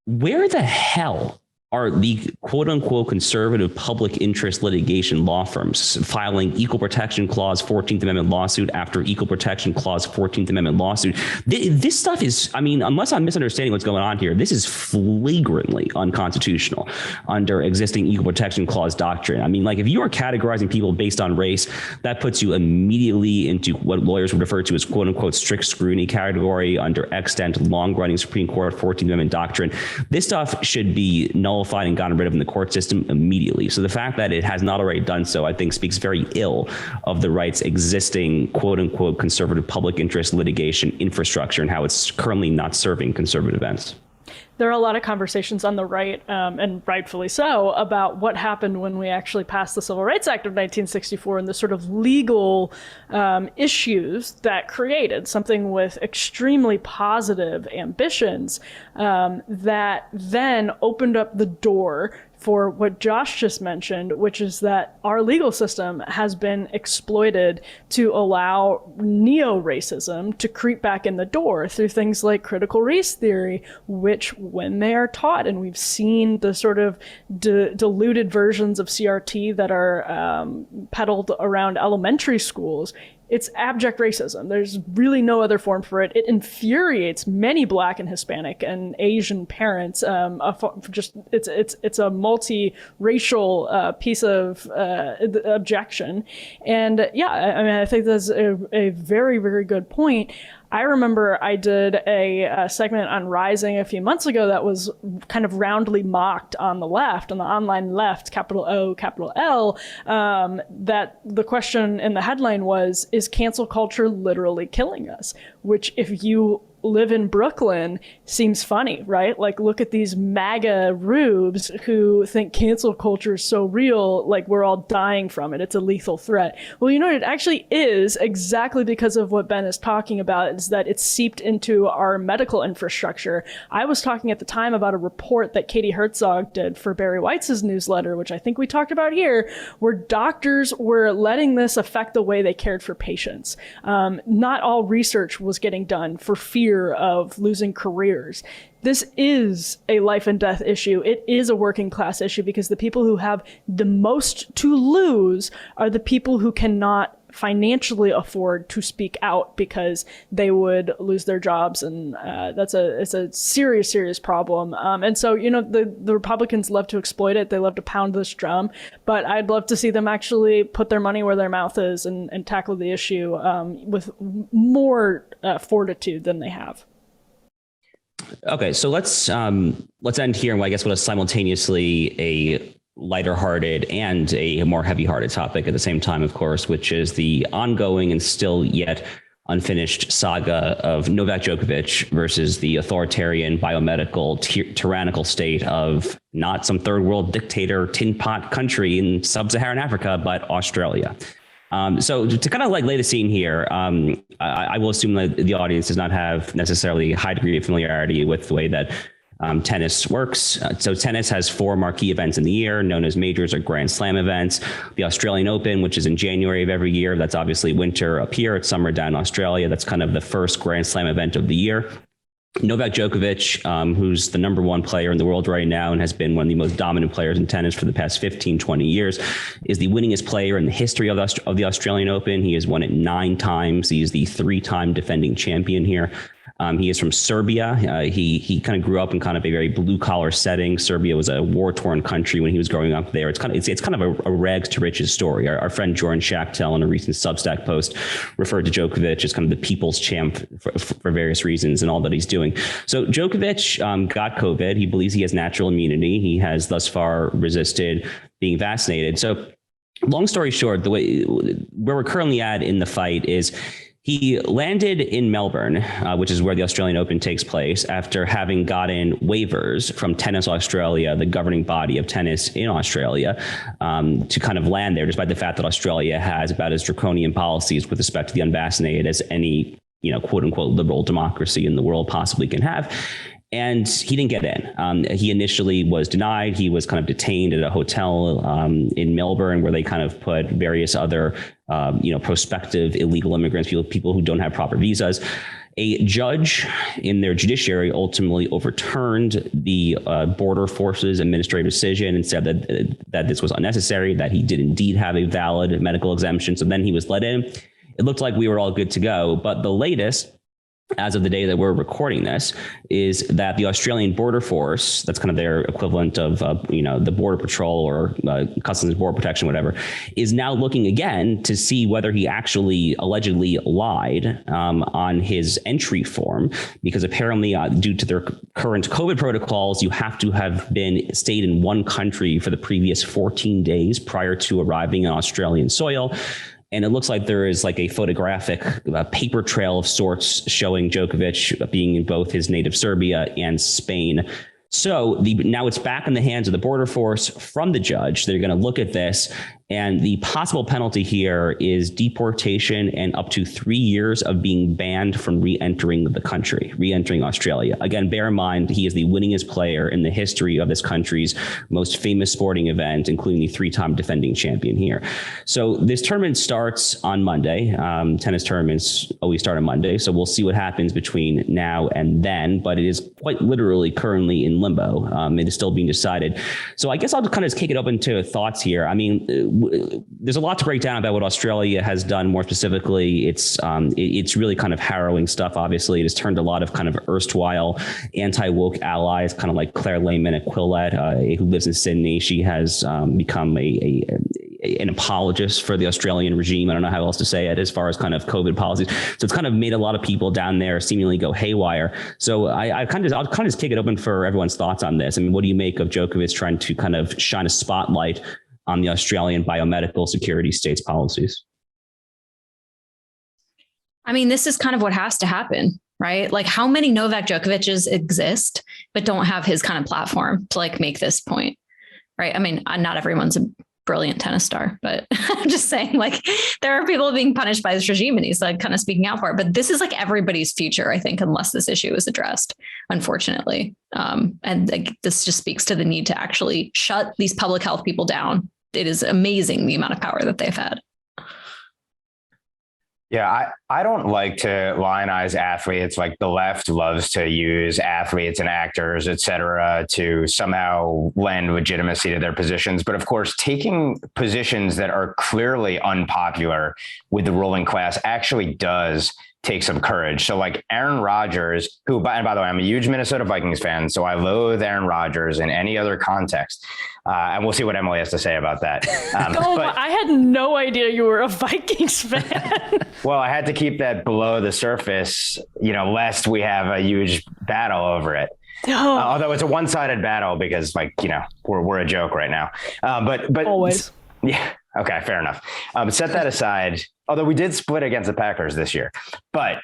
where the hell are the quote unquote conservative public interest litigation law firms filing Equal Protection Clause 14th Amendment lawsuit after Equal Protection Clause 14th Amendment lawsuit? This stuff is, unless I'm misunderstanding what's going on here, this is flagrantly unconstitutional under existing Equal Protection Clause doctrine. If you are categorizing people based on race, that puts you immediately into what lawyers would refer to as quote unquote strict scrutiny category under extant long running Supreme Court 14th Amendment doctrine. This stuff should be nullified and gotten rid of in the court system immediately. So the fact that it has not already done so, I think, speaks very ill of the right's existing quote unquote conservative public interest litigation infrastructure and how it's currently not serving conservative ends.
There are a lot of conversations on the right, and rightfully so, about what happened when we actually passed the Civil Rights Act of 1964 and the sort of legal issues that created something with extremely positive ambitions that then opened up the door for what Josh just mentioned, which is that our legal system has been exploited to allow neo-racism to creep back in the door through things like critical race theory, which when they are taught, and we've seen the sort of diluted versions of CRT that are peddled around elementary schools, it's abject racism. There's really no other form for it. It infuriates many Black and Hispanic and Asian parents. It's a multi-racial piece of objection. And I think that's a very, very good point. I remember I did a segment on Rising a few months ago that was kind of roundly mocked on the left, on the online left, capital O, capital L, that the question in the headline was, is cancel culture literally killing us? Which, if you live in Brooklyn seems funny, right? Like, look at these MAGA rubes who think cancel culture is so real, like we're all dying from it. It's a lethal threat. Well, you know what it actually is, exactly because of what Ben is talking about, is that it's seeped into our medical infrastructure. I was talking at the time about a report that Katie Herzog did for Barry Weitz's newsletter, which I think we talked about here, where doctors were letting this affect the way they cared for patients. Not all research was getting done for fear of losing careers. This is a life and death issue. It is a working class issue because the people who have the most to lose are the people who cannot financially afford to speak out because they would lose their jobs. And it's a serious, serious problem. And so, you know, the Republicans love to exploit it. They love to pound this drum, but I'd love to see them actually put their money where their mouth is and tackle the issue with more fortitude than they have.
Okay, so let's end here, and I guess what is simultaneously a lighter-hearted and a more heavy-hearted topic at the same time, of course, which is the ongoing and still yet unfinished saga of Novak Djokovic versus the authoritarian, biomedical, tyrannical state of not some third world dictator tin pot country in sub-Saharan Africa, but Australia. So to kind of like lay the scene here, I will assume that the audience does not have necessarily a high degree of familiarity with the way that tennis works. So tennis has 4 marquee events in the year, known as majors or Grand Slam events. The Australian Open, which is in January of every year. That's obviously winter up here. It's summer down in Australia. That's kind of the first Grand Slam event of the year. Novak Djokovic, who's the number 1 player in the world right now and has been one of the most dominant players in tennis for the past 15, 20 years, is the winningest player in the history of the Australian Open. He has won it 9 times. He is the 3-time defending champion here. He is from Serbia. He kind of grew up in kind of a very blue collar setting. Serbia was a war torn country when he was growing up there. It's kind of a rags to riches story. Our friend Jordan Schachtel in a recent Substack post referred to Djokovic as kind of the people's champ for various reasons and all that he's doing. So Djokovic got COVID. He believes he has natural immunity. He has thus far resisted being vaccinated. So long story short, the way where we're currently at in the fight is he landed in Melbourne, which is where the Australian Open takes place, after having gotten waivers from Tennis Australia, the governing body of tennis in Australia, to kind of land there, despite the fact that Australia has about as draconian policies with respect to the unvaccinated as any, you know, quote unquote liberal democracy in the world possibly can have. And he didn't get in. He initially was denied. He was kind of detained at a hotel in Melbourne, where they kind of put various other, prospective illegal immigrants, people who don't have proper visas. A judge in their judiciary ultimately overturned the border force's administrative decision and said that this was unnecessary, that he did indeed have a valid medical exemption. So then he was let in. It looked like we were all good to go. But the latest, as of the day that we're recording this, is that the Australian Border Force, that's kind of their equivalent of, the Border Patrol or Customs and Border Protection, whatever, is now looking again to see whether he actually allegedly lied on his entry form, because apparently due to their current COVID protocols, you have to have stayed in one country for the previous 14 days prior to arriving on Australian soil. And it looks like there is like a photographic paper trail of sorts showing Djokovic being in both his native Serbia and Spain. So now it's back in the hands of the border force from the judge. They're going to look at this, and the possible penalty here is deportation and up to 3 years of being banned from re-entering the country, re-entering Australia. Again, bear in mind, he is the winningest player in the history of this country's most famous sporting event, including the 3-time defending champion here. So this tournament starts on Monday. Tennis tournaments always start on Monday. So we'll see what happens between now and then, but it is quite literally currently in limbo. It is still being decided. So I guess I'll kind of just kick it open to thoughts here. I mean, there's a lot to break down about what Australia has done. More specifically, it's really kind of harrowing stuff. Obviously, it has turned a lot of kind of erstwhile anti-woke allies, kind of like Claire Lehman at Quillette, who lives in Sydney. She has become an apologist for the Australian regime. I don't know how else to say it as far as kind of COVID policies. So it's kind of made a lot of people down there seemingly go haywire. So I'll kind of just kick it open for everyone's thoughts on this. I mean, what do you make of Djokovic trying to kind of shine a spotlight on the Australian biomedical security states policies?
I mean, this is kind of what has to happen. right? Like how many Novak Djokovic's exist, but don't have his kind of platform to like make this point, right? I mean, not everyone's a brilliant tennis star, but I'm just saying like there are people being punished by this regime and he's like kind of speaking out for it. But this is like everybody's future, I think, unless this issue is addressed, unfortunately. And like, this just speaks to the need to actually shut these public health people down. It is amazing the amount of power that they've had.
Yeah, I don't like to lionize athletes. Like the left loves to use athletes and actors, et cetera, to somehow lend legitimacy to their positions. But of course, taking positions that are clearly unpopular with the ruling class actually does take some courage. So like Aaron Rodgers, who, by the way, I'm a huge Minnesota Vikings fan, so I loathe Aaron Rodgers in any other context. And we'll see what Emily has to say about that.
But I had no idea you were a Vikings fan.
Well, I had to keep that below the surface, lest we have a huge battle over it. Oh. Although it's a one-sided battle because, we're a joke right now. But
always.
Yeah. Okay. Fair enough. Set that aside. Although we did split against the Packers this year. But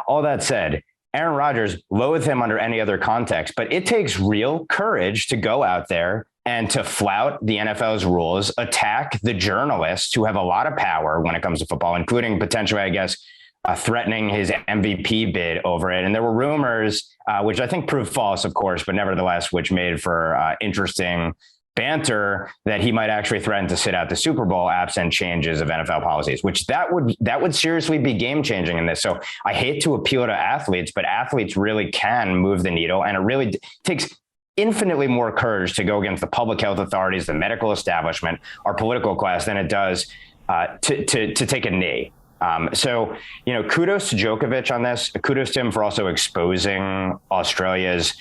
all that said, Aaron Rodgers, loathe him under any other context, but it takes real courage to go out there and to flout the NFL's rules, attack the journalists who have a lot of power when it comes to football, including potentially, I guess, threatening his MVP bid over it. And there were rumors, which I think proved false, of course, but nevertheless, which made for interesting banter that he might actually threaten to sit out the Super Bowl absent changes of NFL policies, which that would seriously be game changing in this. So I hate to appeal to athletes, but athletes really can move the needle. And it really takes infinitely more courage to go against the public health authorities, the medical establishment, our political class than it does to take a knee. So, kudos to Djokovic on this. Kudos to him for also exposing Australia's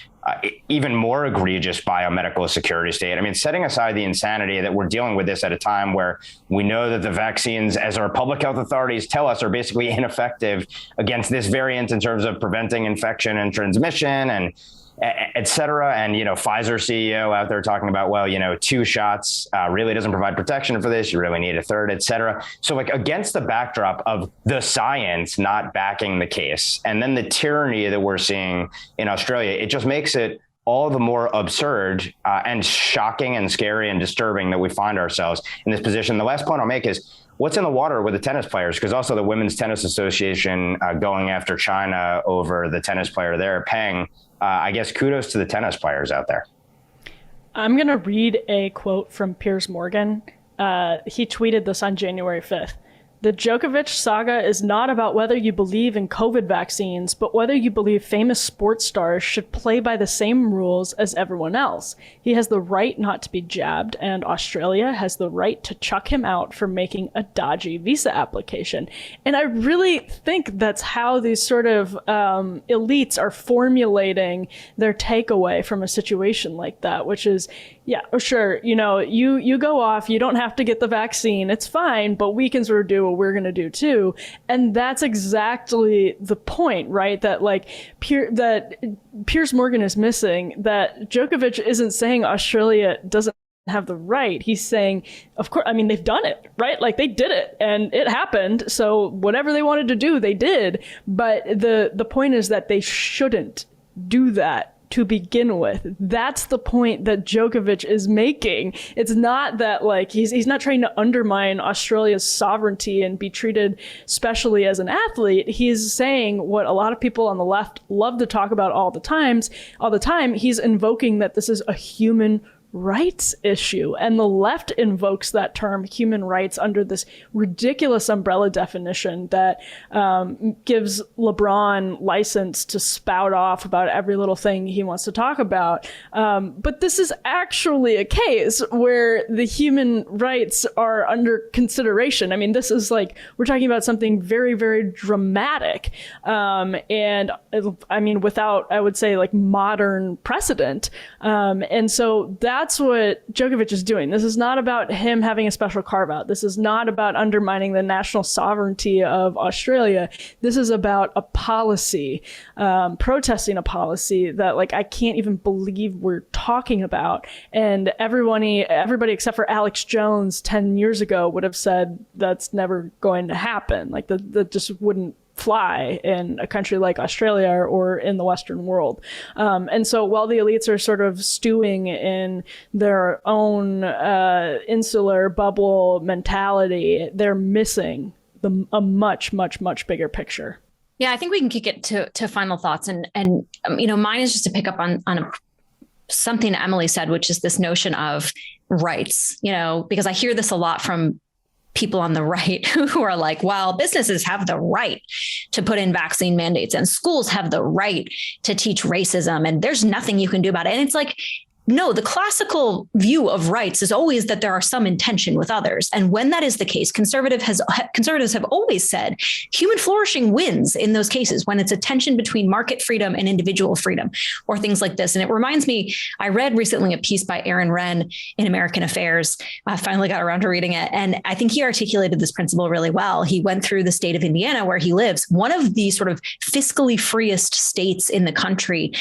even more egregious biomedical security state. I mean, setting aside the insanity that we're dealing with this at a time where we know that the vaccines, as our public health authorities tell us, are basically ineffective against this variant in terms of preventing infection and transmission and et cetera. And, Pfizer CEO out there talking about, well, 2 shots really doesn't provide protection for this. You really need a third, et cetera. So like against the backdrop of the science not backing the case and then the tyranny that we're seeing in Australia, it just makes it all the more absurd and shocking and scary and disturbing that we find ourselves in this position. The last point I'll make is what's in the water with the tennis players, because also the Women's Tennis Association going after China over the tennis player there, Peng. I guess kudos to the tennis players out there.
I'm going to read a quote from Piers Morgan. He tweeted this on January 5th. The Djokovic saga is not about whether you believe in COVID vaccines, but whether you believe famous sports stars should play by the same rules as everyone else. He has the right not to be jabbed, and Australia has the right to chuck him out for making a dodgy visa application. And I really think that's how these sort of elites are formulating their takeaway from a situation like that, which is, yeah, sure, you go off, you don't have to get the vaccine, it's fine, but we can sort of do what we're going to do too. And that's exactly the point, right? That that Piers Morgan is missing, that Djokovic isn't saying Australia doesn't have the right. He's saying, of course, I mean, they've done it, right? Like they did it and it happened. So whatever they wanted to do, they did. But the point is that they shouldn't do that to begin with. That's the point that Djokovic is making. It's not that he's not trying to undermine Australia's sovereignty and be treated specially as an athlete. He's saying what a lot of people on the left love to talk about all the time. He's invoking that this is a human rights issue. And the left invokes that term human rights under this ridiculous umbrella definition that gives LeBron license to spout off about every little thing he wants to talk about. But this is actually a case where the human rights are under consideration. I mean, this is we're talking about something very, very dramatic. And I mean, without, I would say, modern precedent. And so that's what Djokovic is doing. This is not about him having a special carve out. This is not about undermining the national sovereignty of Australia. This is about a policy, protesting a policy that I can't even believe we're talking about. And everybody except for Alex Jones 10 years ago would have said that's never going to happen. That just wouldn't fly in a country like Australia or in the Western world. And so while the elites are sort of stewing in their own insular bubble mentality, they're missing a much, much, much bigger picture.
Yeah, I think we can kick it to final thoughts. And mine is just to pick up on something Emily said, which is this notion of rights, because I hear this a lot from people on the right who are like, well, businesses have the right to put in vaccine mandates and schools have the right to teach racism and there's nothing you can do about it. And it's like, no, the classical view of rights is always that there are some intention with others. And when that is the case, conservatives have always said human flourishing wins in those cases when it's a tension between market freedom and individual freedom or things like this. And it reminds me, I read recently a piece by Aaron Wrenn in American Affairs. I finally got around to reading it. And I think he articulated this principle really well. He went through the state of Indiana where he lives, one of the sort of fiscally freest states in the country,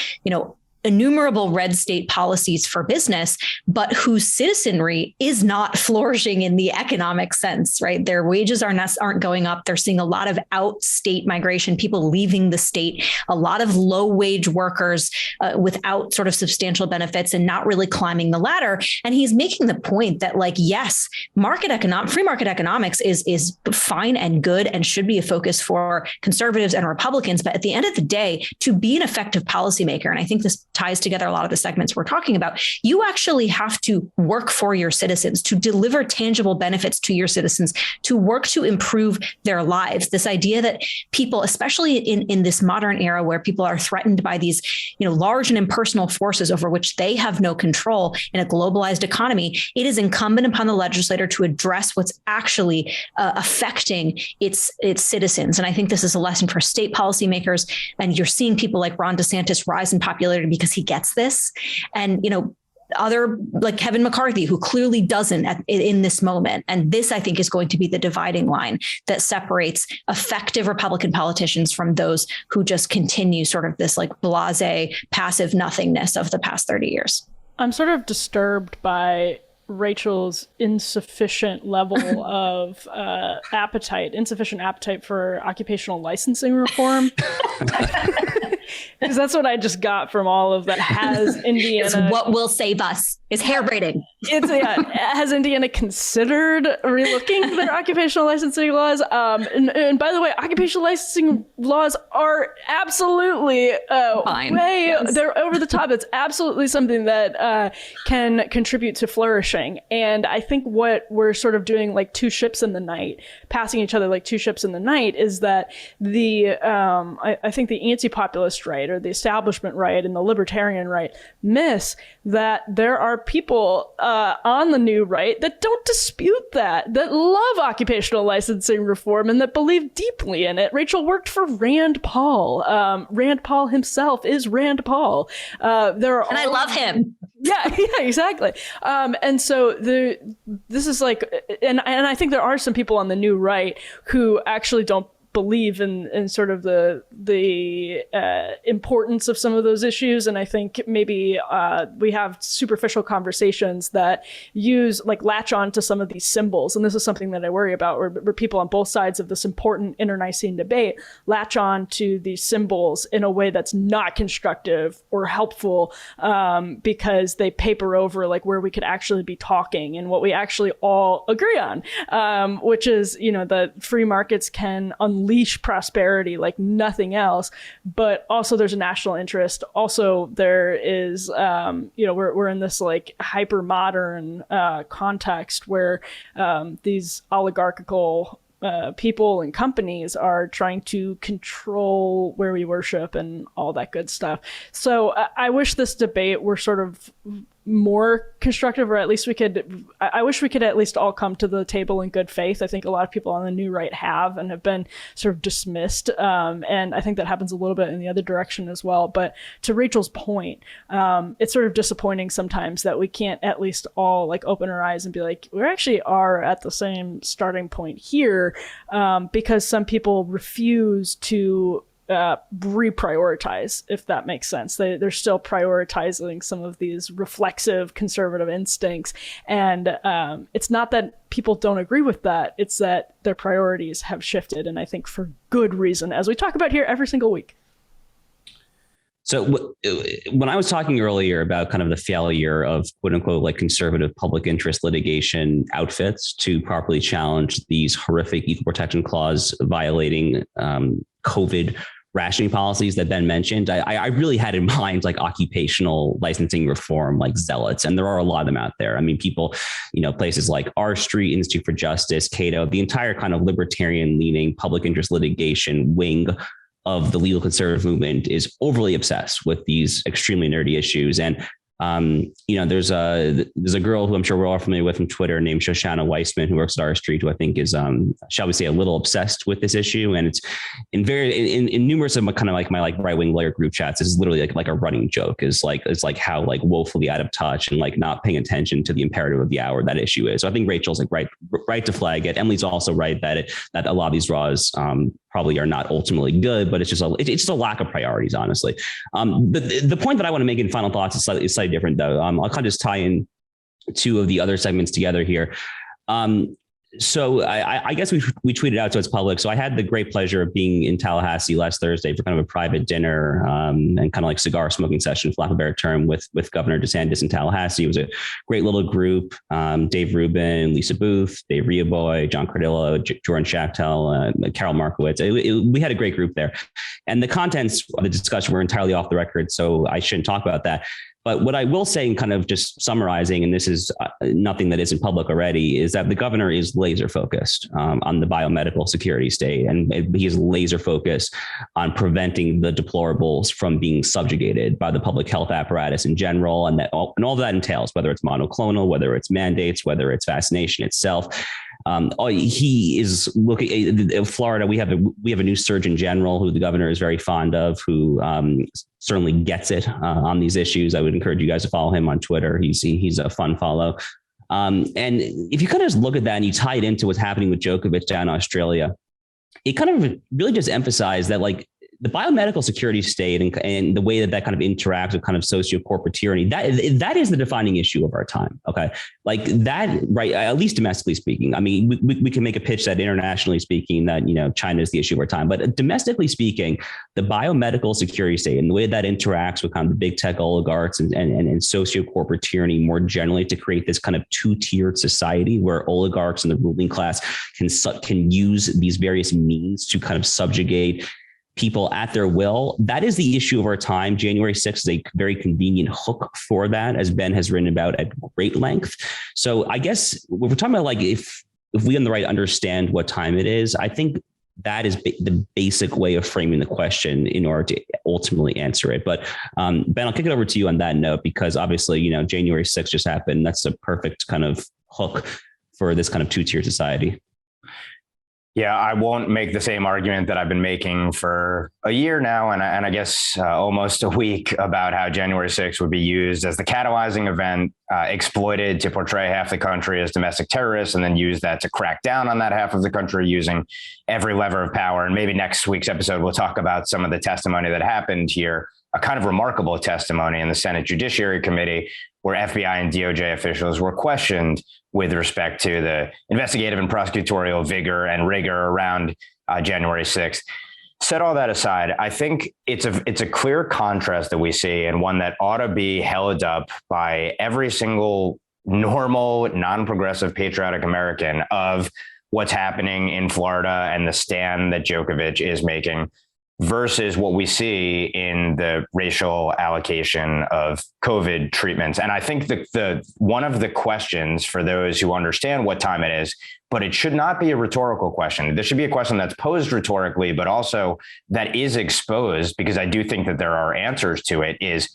innumerable red state policies for business, but whose citizenry is not flourishing in the economic sense, right? Their wages aren't going up. They're seeing a lot of out-state migration, people leaving the state, a lot of low-wage workers without sort of substantial benefits and not really climbing the ladder. And he's making the point that, yes, free market economics is fine and good and should be a focus for conservatives and Republicans. But at the end of the day, to be an effective policymaker, and I think this ties together a lot of the segments we're talking about, you actually have to work for your citizens, to deliver tangible benefits to your citizens, to work to improve their lives. This idea that people, especially in this modern era where people are threatened by these, large and impersonal forces over which they have no control in a globalized economy, it is incumbent upon the legislator to address what's actually affecting its citizens. And I think this is a lesson for state policymakers. And you're seeing people like Ron DeSantis rise in popularity because he gets this. And, other like Kevin McCarthy, who clearly doesn't in this moment. And this, I think, is going to be the dividing line that separates effective Republican politicians from those who just continue sort of this blasé, passive nothingness of the past 30 years.
I'm sort of disturbed by Rachel's insufficient level of insufficient appetite for occupational licensing reform. Because that's what I just got from all of that. Has Indiana...
It's what will save us is hair braiding.
Has Indiana considered relooking their occupational licensing laws? And by the way, occupational licensing laws are absolutely
fine.
They're over the top. It's absolutely something that can contribute to flourishing. And I think what we're sort of doing like two ships in the night, passing each other like two ships in the night, is that I think the anti-populist right or the establishment right and the libertarian right miss that there are people on the new right that don't dispute that love occupational licensing reform and that believe deeply in it. Rachel worked for Rand Paul. Rand Paul himself is Rand Paul.
I love him.
Yeah, exactly. And so this is and I think there are some people on the new right who actually don't believe in sort of the importance of some of those issues. And I think maybe we have superficial conversations that latch on to some of these symbols. And this is something that I worry about, where people on both sides of this important internecine debate latch on to these symbols in a way that's not constructive or helpful, because they paper over where we could actually be talking and what we actually all agree on, which is, that free markets can unleash prosperity like nothing else, but also there's a national interest. Also, there is, we're in this hyper modern context where these oligarchical people and companies are trying to control where we worship and all that good stuff. So I wish this debate were sort of more constructive, or at least I wish we could at least all come to the table in good faith. I think a lot of people on the new right have been sort of dismissed. And I think that happens a little bit in the other direction as well. But to Rachel's point, it's sort of disappointing sometimes that we can't at least all open our eyes and be like, we actually are at the same starting point here, because some people refuse to reprioritize, if that makes sense. They're still prioritizing some of these reflexive conservative instincts. And it's not that people don't agree with that. It's that their priorities have shifted. And I think for good reason, as we talk about here every single week.
So when I was talking earlier about kind of the failure of quote unquote like conservative public interest litigation outfits to properly challenge these horrific equal protection clause violating COVID rationing policies that Ben mentioned, I really had in mind like occupational licensing reform, like zealots. And there are a lot of them out there. I mean, people, places like R Street, Institute for Justice, Cato, the entire kind of libertarian leaning public interest litigation wing of the legal conservative movement is overly obsessed with these extremely nerdy issues. And there's a girl who I'm sure we're all familiar with from Twitter named Shoshana Weissman, who works at R Street, who I think is, shall we say, a little obsessed with this issue. And it's in numerous of my kind of like my like right wing lawyer group chats. This is literally like a running joke. It's like how like woefully out of touch and like not paying attention to the imperative of the hour that issue is. So I think Rachel's like right to flag it. Emily's also right that a lot of these laws probably are not ultimately good, but it's just a lack of priorities, honestly. The point that I want to make in final thoughts is slightly different, though. I'll kind of just tie in two of the other segments together here. So I guess we tweeted out, so it's public. So I had the great pleasure of being in Tallahassee last Thursday for kind of a private dinner and kind of like cigar smoking session, for lack of a better term, with Governor DeSantis in Tallahassee. It was a great little group. Dave Rubin, Lisa Booth, Dave Riaboy, John Cardillo, Jordan Schachtel, Carol Markowitz. We had a great group there. And the contents of the discussion were entirely off the record, so I shouldn't talk about that. But what I will say, and kind of just summarizing, and this is nothing that isn't public already, is that the governor is laser focused on the biomedical security state. And he is laser focused on preventing the deplorables from being subjugated by the public health apparatus in general. And all that entails, whether it's monoclonal, whether it's mandates, whether it's vaccination itself. He is looking in Florida. We have a new Surgeon General who the governor is very fond of, who certainly gets it on these issues. I would encourage you guys to follow him on Twitter. He's a fun follow. And if you kind of just look at that and you tie it into what's happening with Djokovic down in Australia, it kind of really just emphasized that like the biomedical security state and the way that kind of interacts with kind of socio-corporate tyranny, that is the defining issue of our time. Okay. Like that, right. At least domestically speaking. I mean, we can make a pitch that internationally speaking that, China is the issue of our time, but domestically speaking, the biomedical security state and the way that interacts with kind of the big tech oligarchs and socio-corporate tyranny more generally to create this kind of two-tiered society where oligarchs and the ruling class can use these various means to kind of subjugate people at their will. That is the issue of our time. January 6th is a very convenient hook for that, as Ben has written about at great length. So I guess when we're talking about like if we on the right understand what time it is, I think that is the basic way of framing the question in order to ultimately answer it. But Ben, I'll kick it over to you on that note, because obviously, January 6th just happened. That's a perfect kind of hook for this kind of two-tier society.
Yeah, I won't make the same argument that I've been making for a year now, and I guess almost a week, about how January 6th would be used as the catalyzing event, exploited to portray half the country as domestic terrorists, and then use that to crack down on that half of the country using every lever of power. And maybe next week's episode, we'll talk about some of the testimony that happened here, a kind of remarkable testimony in the Senate Judiciary Committee, where FBI and DOJ officials were questioned with respect to the investigative and prosecutorial vigor and rigor around January 6th. Set all that aside, I think it's a clear contrast that we see, and one that ought to be held up by every single normal, non-progressive, patriotic American, of what's happening in Florida and the stand that Djokovic is making versus what we see in the racial allocation of COVID treatments. And I think the one of the questions for those who understand what time it is, but it should not be a rhetorical question. This should be a question that's posed rhetorically, but also that is exposed, because I do think that there are answers to it, is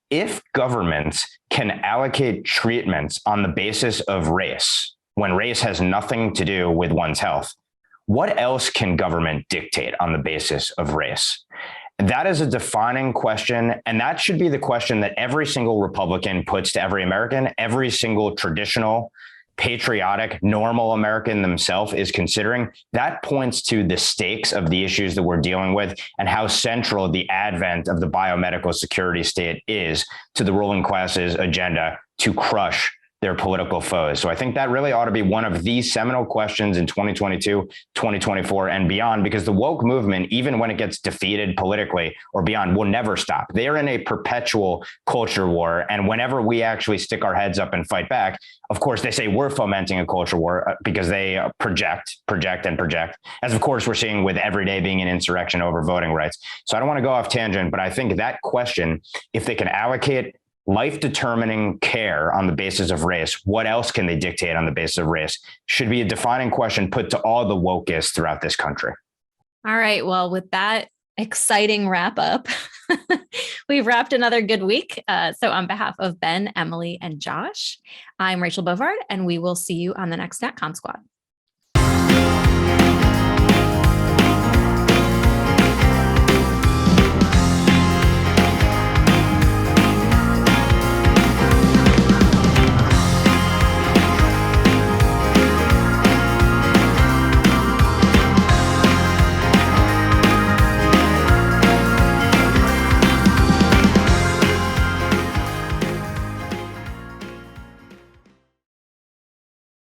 if governments can allocate treatments on the basis of race, when race has nothing to do with one's health, what else can government dictate on the basis of race? That is a defining question. And that should be the question that every single Republican puts to every American, every single traditional patriotic, normal American themselves is considering, that points to the stakes of the issues that we're dealing with and how central the advent of the biomedical security state is to the ruling class's agenda to crush their political foes. So I think that really ought to be one of the seminal questions in 2022, 2024, and beyond, because the woke movement, even when it gets defeated politically or beyond, will never stop. They're in a perpetual culture war. And whenever we actually stick our heads up and fight back, of course, they say we're fomenting a culture war because they project, as of course we're seeing with every day being an insurrection over voting rights. So I don't want to go off tangent, but I think that question, if they can allocate life-determining care on the basis of race, what else can they dictate on the basis of race, should be a defining question put to all the wokeists throughout this country.
All right. Well, with that exciting wrap up, we've wrapped another good week. So on behalf of Ben, Emily, and Josh, I'm Rachel Bovard, and we will see you on the next NatCon Squad.